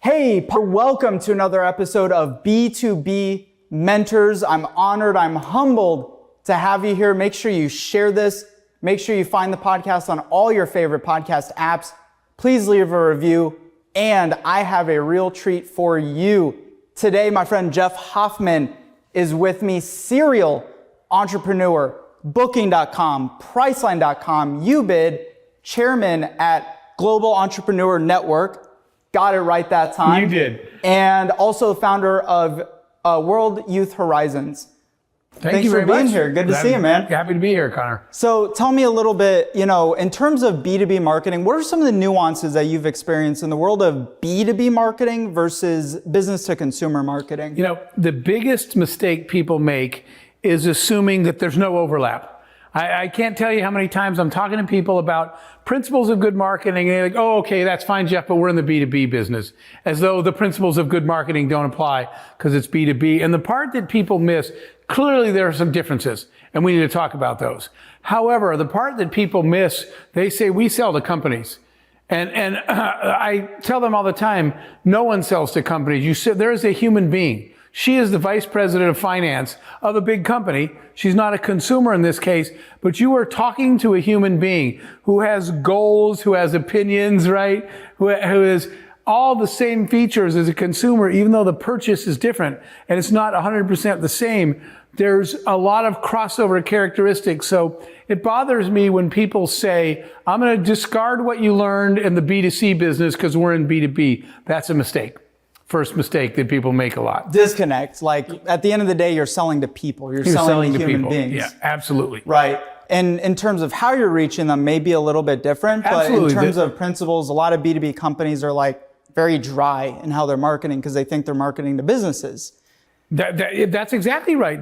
Hey, welcome to another episode of B2B Mentors. I'm honored, I'm humbled to have you here. Make sure you share this. Make sure you find the podcast on all your favorite podcast apps. Please leave a review. And I have a real treat for you. Today, my friend Jeff Hoffman is with me, serial entrepreneur, Booking.com, Priceline.com, UBID, chairman at Global Entrepreneur Network. Got it right that time. You did. And also the founder of World Youth Horizons. Thanks for being here. Good to see you, man. Happy to be here, Connor. So tell me a little bit, in terms of B2B marketing, what are some of the nuances that you've experienced in the world of B2B marketing versus business to consumer marketing? The biggest mistake people make is assuming that there's no overlap. I can't tell you how many times I'm talking to people about principles of good marketing, and they're like, oh, okay, that's fine, Jeff, but we're in the B2B business. As though the principles of good marketing don't apply because it's B2B. And the part that people miss, clearly there are some differences, and we need to talk about those. However, the part that people miss, they say we sell to companies. And I tell them all the time, no one sells to companies. There is a human being. She is the vice president of finance of a big company. She's not a consumer in this case, but you are talking to a human being who has goals, who has opinions, right? Who has all the same features as a consumer, even though the purchase is different and it's not 100% the same. There's a lot of crossover characteristics. So it bothers me when people say, I'm going to discard what you learned in the B2C business because we're in B2B. That's a mistake. First mistake that people make a lot. Disconnect. Like at the end of the day, you're selling to people. You're selling to human people. beings. Yeah, absolutely. Right. And in terms of how you're reaching them, may be a little bit different. Absolutely. But in terms of principles, a lot of B2B companies are like very dry in how they're marketing because they think they're marketing to businesses. That's exactly right.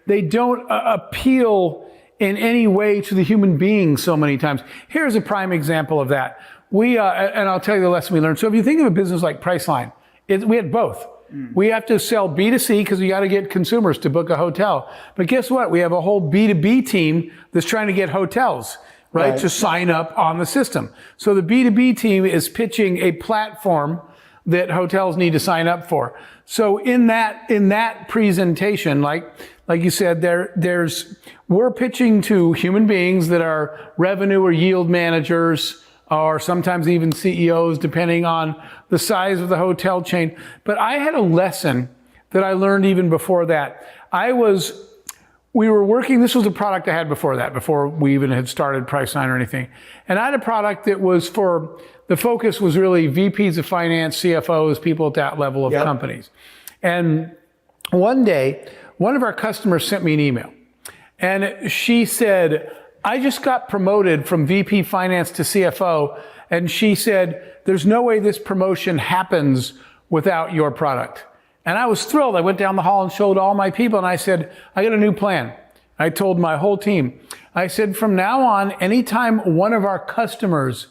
They don't appeal in any way to the human being so many times. Here's a prime example of that. And I'll tell you the lesson we learned. So if you think of a business like Priceline, we had both. We have to sell B2C because we got to get consumers to book a hotel. But guess what? We have a whole B2B team that's trying to get hotels, right, to sign up on the system. So the B2B team is pitching a platform that hotels need to sign up for. So in that presentation, like you said, we're pitching to human beings that are revenue or yield managers, or sometimes even CEOs, depending on the size of the hotel chain. But I had a lesson that I learned even before that. We were working, this was a product I had before that, before we even had started Priceline or anything. And I had a product that was the focus was really VPs of finance, CFOs, people at that level of companies. And one day, one of our customers sent me an email. And she said, I just got promoted from VP Finance to CFO, and she said, there's no way this promotion happens without your product. And I was thrilled. I went down the hall and showed all my people, and I said, I got a new plan. I told my whole team. I said, from now on, anytime one of our customers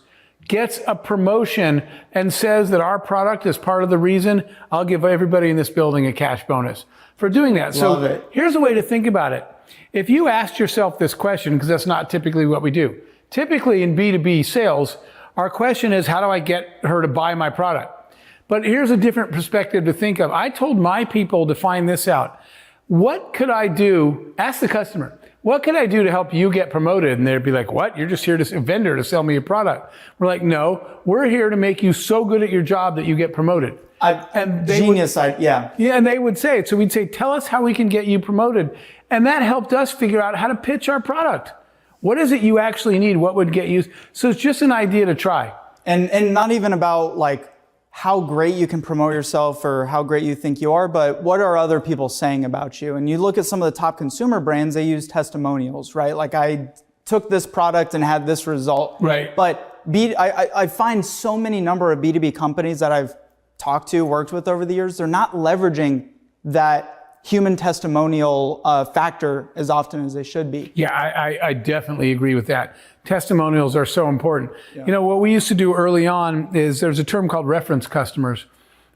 gets a promotion and says that our product is part of the reason, I'll give everybody in this building a cash bonus for doing that. Love it. Here's a way to think about it. If you asked yourself this question, because that's not typically what we do. Typically in B2B sales, our question is, how do I get her to buy my product? But here's a different perspective to think of. I told my people to find this out. What could I do? Ask the customer, what could I do to help you get promoted? And they'd be like, what? You're just here to a vendor to sell me a product. We're like, no, we're here to make you so good at your job that you get promoted. And they would say it. So we'd say, tell us how we can get you promoted. And that helped us figure out how to pitch our product. What is it you actually need? What would get used? So it's just an idea to try. And not even about like how great you can promote yourself or how great you think you are, but what are other people saying about you? And you look at some of the top consumer brands, they use testimonials, right? Like I took this product and had this result. Right. But I find so many number of B2B companies that I've talked to, worked with over the years, they're not leveraging that human testimonial factor as often as they should be. Yeah, I definitely agree with that. Testimonials are so important. Yeah. What we used to do early on is there's a term called reference customers.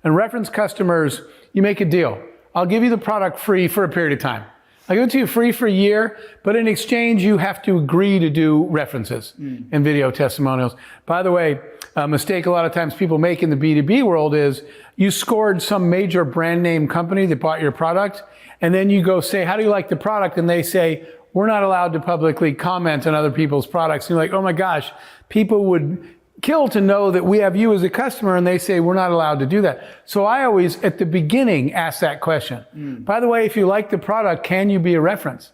And reference customers, you make a deal. I'll give you the product free for a period of time. I give it to you free for a year, but in exchange, you have to agree to do references and video testimonials. By the way, a mistake a lot of times people make in the B2B world is you scored some major brand name company that bought your product, and then you go say, how do you like the product? And they say, we're not allowed to publicly comment on other people's products. And you're like, oh my gosh, people would kill to know that we have you as a customer, and they say we're not allowed to do that. So I always, at the beginning, ask that question. By the way, if you like the product, can you be a reference?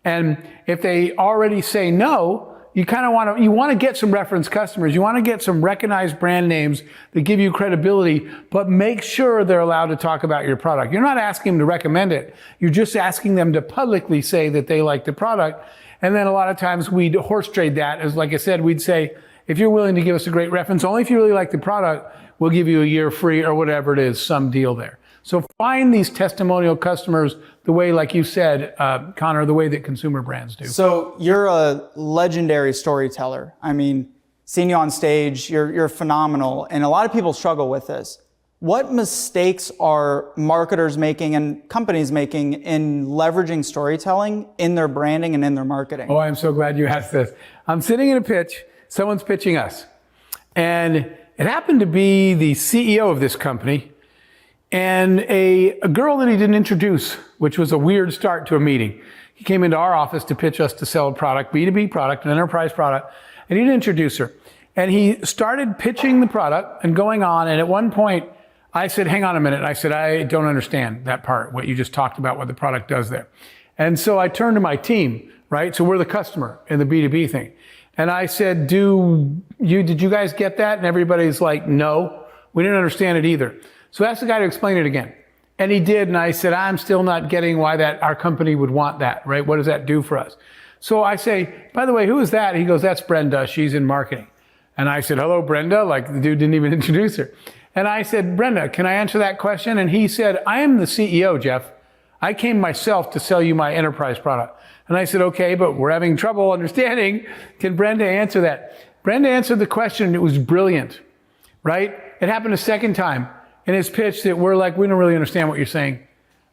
And if they already say no, you kind of want to get some reference customers. You want to get some recognized brand names that give you credibility, but make sure they're allowed to talk about your product. You're not asking them to recommend it. You're just asking them to publicly say that they like the product. And then a lot of times we'd horse trade that. As like I said, we'd say, if you're willing to give us a great reference, only if you really like the product, we'll give you a year free or whatever it is, some deal there. So find these testimonial customers the way, like you said, Connor, the way that consumer brands do. So you're a legendary storyteller. I mean, seeing you on stage, you're phenomenal. And a lot of people struggle with this. What mistakes are marketers making and companies making in leveraging storytelling in their branding and in their marketing? Oh, I'm so glad you asked this. I'm sitting in a pitch. Someone's pitching us. And it happened to be the CEO of this company and a girl that he didn't introduce, which was a weird start to a meeting. He came into our office to pitch us to sell a product, B2B product, an enterprise product, and he didn't introduce her. And he started pitching the product and going on, and at one point, I said, hang on a minute. I said, I don't understand that part, what you just talked about, what the product does there. And so I turned to my team, right? So we're the customer in the B2B thing. And I said, did you guys get that? And everybody's like, no, we didn't understand it either. So I asked the guy to explain it again. And he did. And I said, I'm still not getting why our company would want that, right? What does that do for us? So I say, by the way, who is that? He goes, that's Brenda. She's in marketing. And I said, hello, Brenda. Like the dude didn't even introduce her. And I said, Brenda, can I answer that question? And he said, I am the CEO, Jeff. I came myself to sell you my enterprise product. And I said, okay, but we're having trouble understanding. Can Brenda answer that? Brenda answered the question, and it was brilliant, right? It happened a second time in his pitch that we're like, we don't really understand what you're saying.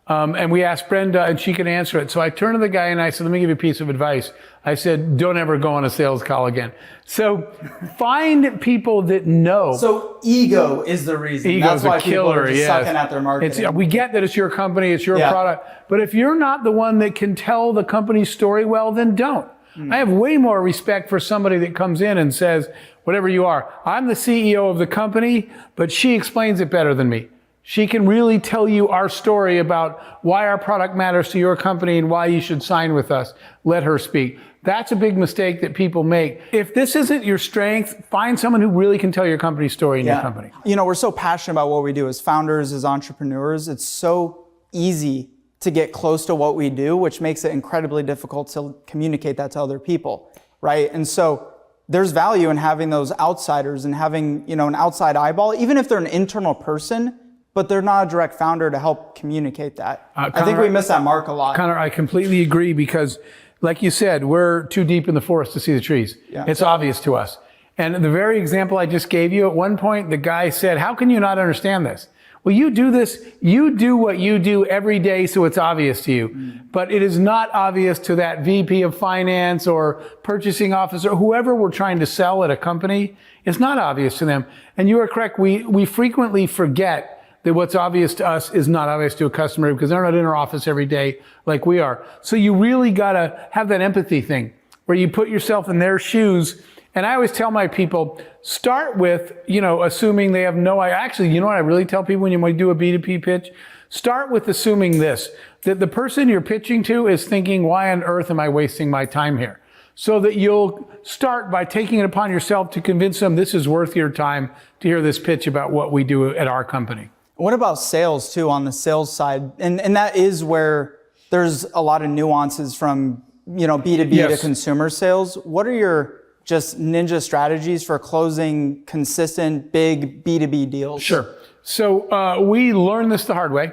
And we asked Brenda, and she could answer it. So I turned to the guy, and I said, let me give you a piece of advice. I said, don't ever go on a sales call again. So find people that know. So ego is the reason. Ego's That's why a killer, people are just yes. sucking at their marketing. We get that it's your company, it's your product. But if you're not the one that can tell the company's story well, then don't. I have way more respect for somebody that comes in and says, whatever you are, I'm the CEO of the company, but she explains it better than me. She can really tell you our story about why our product matters to your company and why you should sign with us. Let her speak. That's a big mistake that people make. If this isn't your strength, find someone who really can tell your company's story in your company. You know, we're so passionate about what we do as founders, as entrepreneurs. It's so easy to get close to what we do, which makes it incredibly difficult to communicate that to other people, right? And so there's value in having those outsiders and having, you know, an outside eyeball, even if they're an internal person, but they're not a direct founder to help communicate that. Connor, I think we miss that mark a lot. Connor, I completely agree because, like you said, we're too deep in the forest to see the trees. Yeah. It's obvious to us. And the very example I just gave you, at one point, the guy said, how can you not understand this? Well, you do this, you do what you do every day, so it's obvious to you. But it is not obvious to that VP of finance or purchasing officer, whoever we're trying to sell at a company. It's not obvious to them. And you are correct, we frequently forget that what's obvious to us is not obvious to a customer because they're not in our office every day like we are. So you really gotta have that empathy thing where you put yourself in their shoes. And I always tell my people, start with, you know, assuming they have no idea. Actually, you know what I really tell people when you do a B2B pitch? Start with assuming this, that the person you're pitching to is thinking, why on earth am I wasting my time here? So that you'll start by taking it upon yourself to convince them this is worth your time to hear this pitch about what we do at our company. What about sales too, on the sales side? And that is where there's a lot of nuances from, you know, B2B to consumer sales. What are your just ninja strategies for closing consistent big B2B deals? Sure. So we learned this the hard way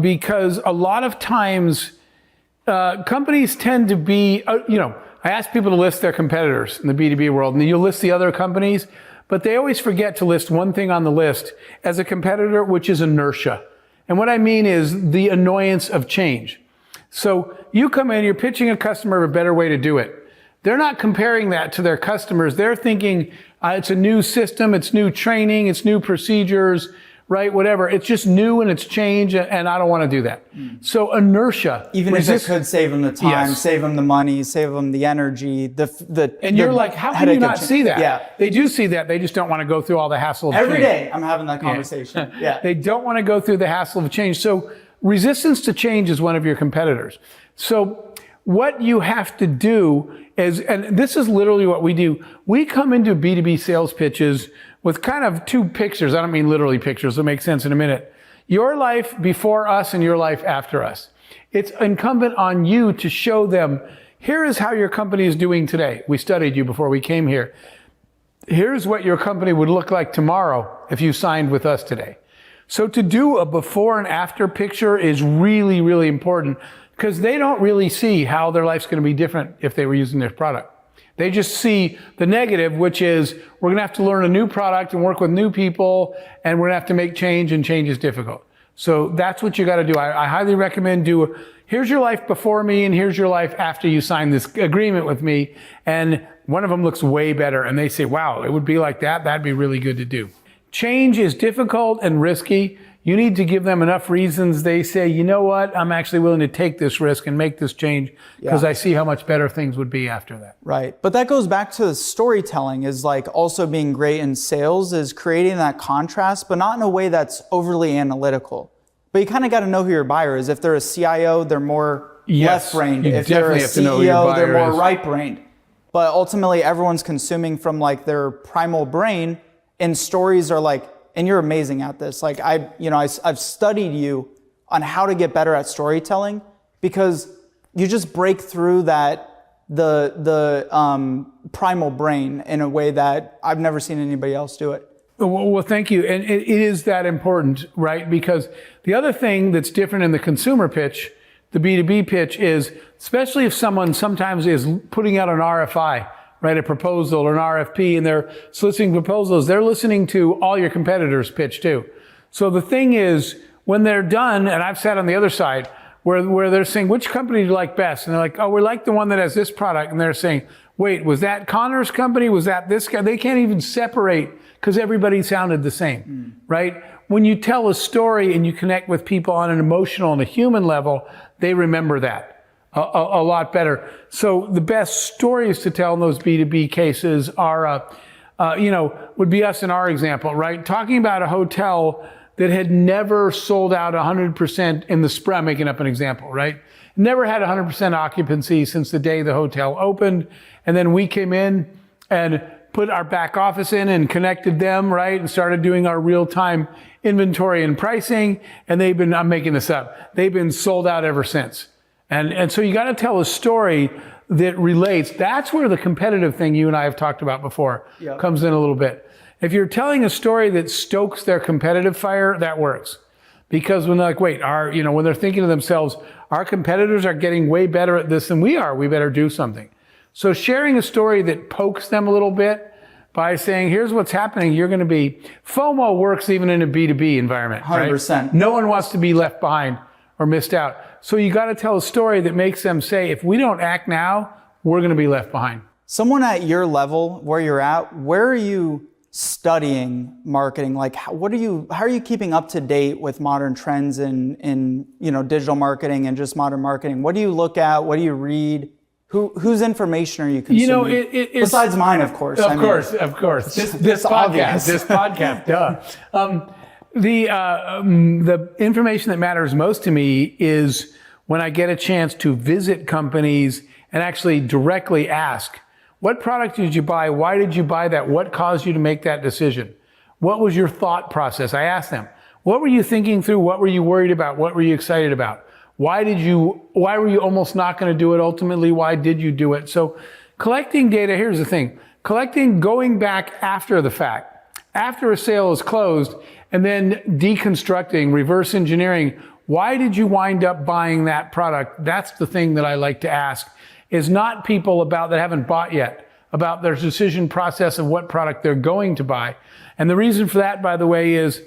because a lot of times companies tend to be, you know, I ask people to list their competitors in the B2B world, and you'll list the other companies, but they always forget to list one thing on the list as a competitor, which is inertia. And what I mean is the annoyance of change. So you come in, you're pitching a customer a better way to do it. They're not comparing that to their customers. They're thinking, It's a new system, it's new training, it's new procedures, right? Whatever. It's just new and it's change, and I don't want to do that. So inertia. Even if it could save them the time, Yes. save them the money, save them the energy, And you're like, how can you not see that? Yeah. They do see that. They just don't want to go through all the hassle of change. Every day I'm having that conversation. Yeah. They don't want to go through the hassle of change. So resistance to change is one of your competitors. So what you have to do is, and this is literally what we do, we come into B2B sales pitches with kind of two pictures. I don't mean literally pictures. It'll make sense in a minute. Your life before us and your life after us. It's incumbent on you to show them, here is how your company is doing today. We studied you before we came here. Here's what your company would look like tomorrow if you signed with us today. So to do a before and after picture is really, really important, because they don't really see how their life's going to be different if they were using this product. They just see the negative, which is we're going to have to learn a new product and work with new people, and we're going to have to make change, and change is difficult. So that's what you got to do. I highly recommend here's your life before me, and here's your life after you sign this agreement with me. And one of them looks way better, and they say, wow, it would be like that. That'd be really good to do. Change is difficult and risky. You need to give them enough reasons. They say, you know what, I'm actually willing to take this risk and make this change because I see how much better things would be after that. Right. But that goes back to the storytelling, is like also being great in sales is creating that contrast, but not in a way that's overly analytical. But you kind of got to know who your buyer is. If they're a CIO, they're more left-brained. If they're a CEO, they're more right-brained. But ultimately, everyone's consuming from like their primal brain, and stories are like, and you're amazing at this. Like I've studied you on how to get better at storytelling, because you just break through the primal brain in a way that I've never seen anybody else do it. Well, thank you. And it is that important, right? Because the other thing that's different in the consumer pitch, the B2B pitch, is especially if someone sometimes is putting out an RFI, right, a proposal or an RFP, and they're soliciting proposals, they're listening to all your competitors pitch too. So the thing is, when they're done, and I've sat on the other side, where they're saying, which company do you like best? And they're like, oh, we like the one that has this product. And they're saying, wait, was that Connor's company? Was that this guy? They can't even separate because everybody sounded the same, right? When you tell a story and you connect with people on an emotional and a human level, they remember that a lot better. So the best stories to tell in those B2B cases are, would be us in our example, right? Talking about a hotel that had never sold out 100% in the spring, I'm making up an example, right? Never had 100% occupancy since the day the hotel opened. And then we came in and put our back office in and connected them, right? And started doing our real-time inventory and pricing. And they've been, I'm making this up, they've been sold out ever since. And so you got to tell a story that relates. That's where the competitive thing you and I have talked about before comes in a little bit. If you're telling a story that stokes their competitive fire, that works. Because when they're like, wait, when they're thinking to themselves, our competitors are getting way better at this than we are, we better do something. So sharing a story that pokes them a little bit by saying, here's what's happening, you're going to be, FOMO works even in a B2B environment, 100%. Right? No one wants to be left behind or missed out. So you got to tell a story that makes them say, if we don't act now, we're going to be left behind. Someone at your level, where you're at, where are you studying marketing? Like, how are you keeping up to date with modern trends in digital marketing and just modern marketing? What do you look at? What do you read? Whose information are you consuming? It's, besides mine, of course. Of course. This podcast, duh. The information that matters most to me is when I get a chance to visit companies and actually directly ask, what product did you buy? Why did you buy that? What caused you to make that decision? What was your thought process? I asked them, what were you thinking through? What were you worried about? What were you excited about? Why were you almost not going to do it ultimately? Why did you do it? So collecting data, here's the thing, going back after the fact, after a sale is closed, and then deconstructing, reverse engineering, why did you wind up buying that product? That's the thing that I like to ask, is not people that haven't bought yet, about their decision process of what product they're going to buy. And the reason for that, by the way, is,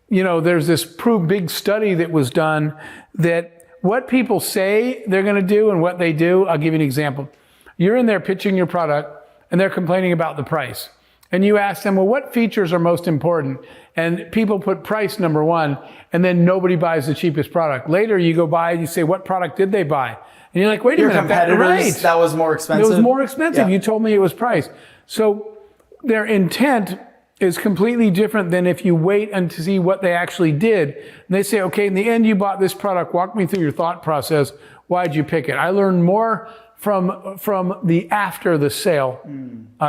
there's this big study that was done that what people say they're going to do and what they do, I'll give you an example. You're in there pitching your product and they're complaining about the price. and you ask them, well, what features are most important? And people put price number one, and then nobody buys the cheapest product. Later, you go by and you say, what product did they buy? And you're like, wait a minute, competitors, that was more expensive? It was more expensive. Yeah. You told me it was price. So their intent is completely different than if you wait and to see what they actually did. And they say, okay, in the end, you bought this product. Walk me through your thought process. Why'd you pick it? I learned more from the after the sale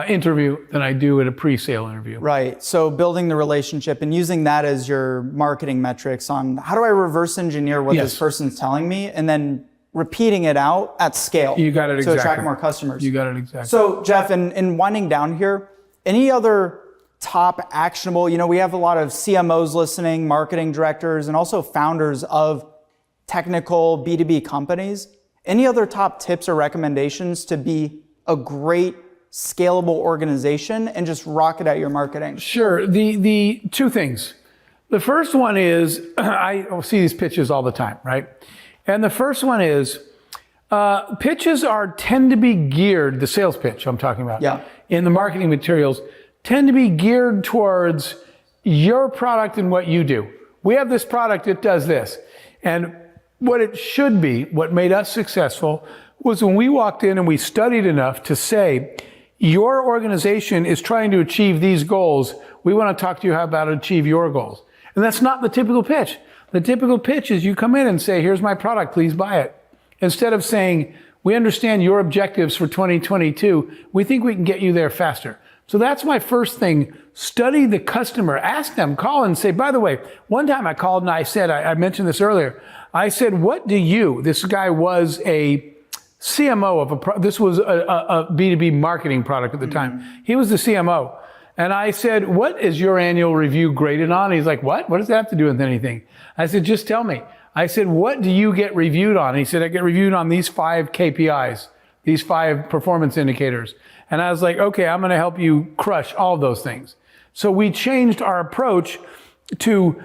interview than I do at a pre-sale interview. Right. So building the relationship and using that as your marketing metrics on how do I reverse engineer what this person's telling me, and then repeating it out at scale. You got it exactly. To attract more customers. You got it exactly. So Jeff, in winding down here, any other top actionable, we have a lot of CMOs listening, marketing directors, and also founders of technical B2B companies. Any other top tips or recommendations to be a great scalable organization and just rocket at your marketing? Sure. The two things. The first one is, I see these pitches all the time, right? And the first one is, pitches tend to be geared, the sales pitch I'm talking about, in the marketing materials, tend to be geared towards your product and what you do. We have this product, it does this. And what it should be, what made us successful, was when we walked in and we studied enough to say, your organization is trying to achieve these goals. We want to talk to you about how to achieve your goals. And that's not the typical pitch. The typical pitch is you come in and say, here's my product, please buy it. Instead of saying, we understand your objectives for 2022. We think we can get you there faster. So that's my first thing. Study the customer. Ask them, call and say, by the way, one time I called and I said, I mentioned this earlier. I said, this guy was a CMO of this was a B2B marketing product at the time. He was the CMO. And I said, what is your annual review graded on? He's like, what? What does that have to do with anything? I said, just tell me. I said, what do you get reviewed on? He said, I get reviewed on these 5 KPIs, these 5 performance indicators. And I was like, okay, I'm going to help you crush all of those things. So we changed our approach to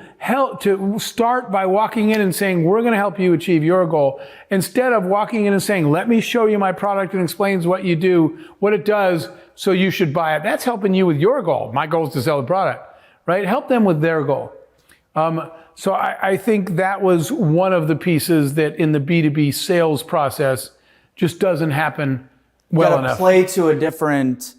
start by walking in and saying, we're going to help you achieve your goal, instead of walking in and saying, let me show you my product and explains what you do, what it does, so you should buy it. That's helping you with your goal. My goal is to sell the product, right? Help them with their goal. So I think that was one of the pieces that in the B2B sales process just doesn't happen well enough. Play to a different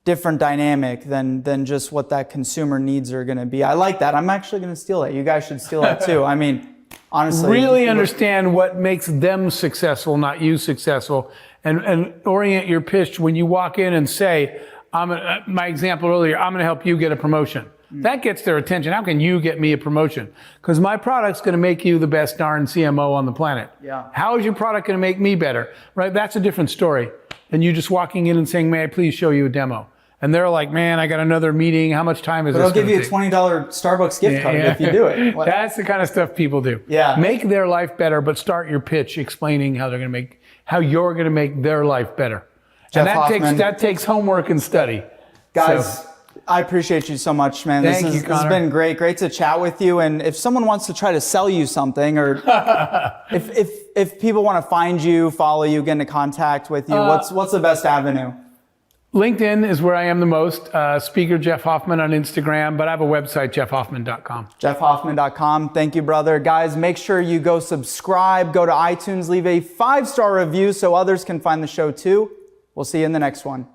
dynamic than just what that consumer needs are going to be. I like that. I'm actually going to steal that. You guys should steal that too. I mean, honestly. Really understand what makes them successful, not you successful, and orient your pitch when you walk in and say, my example earlier, I'm going to help you get a promotion. That gets their attention. How can you get me a promotion? Because my product's going to make you the best darn CMO on the planet. Yeah. How is your product going to make me better? Right? That's a different story than you just walking in and saying, may I please show you a demo? And they're like, man, I got another meeting. How much time is this going to take? I'll give you a $20 Starbucks gift card if you do it. What? That's the kind of stuff people do. Yeah. Make their life better, but start your pitch explaining how you're going to make their life better. Jeff And that takes homework and study. Guys, So, I appreciate you so much, man. Thank you, This has been great to chat with you. And if someone wants to try to sell you something, or if people want to find you, follow you, get into contact with you, what's the best avenue? LinkedIn is where I am the most. Speaker Jeff Hoffman on Instagram, but I have a website, jeffhoffman.com. jeffhoffman.com. Thank you, brother. Guys, make sure you go subscribe, go to iTunes, leave a 5-star review so others can find the show too. We'll see you in the next one.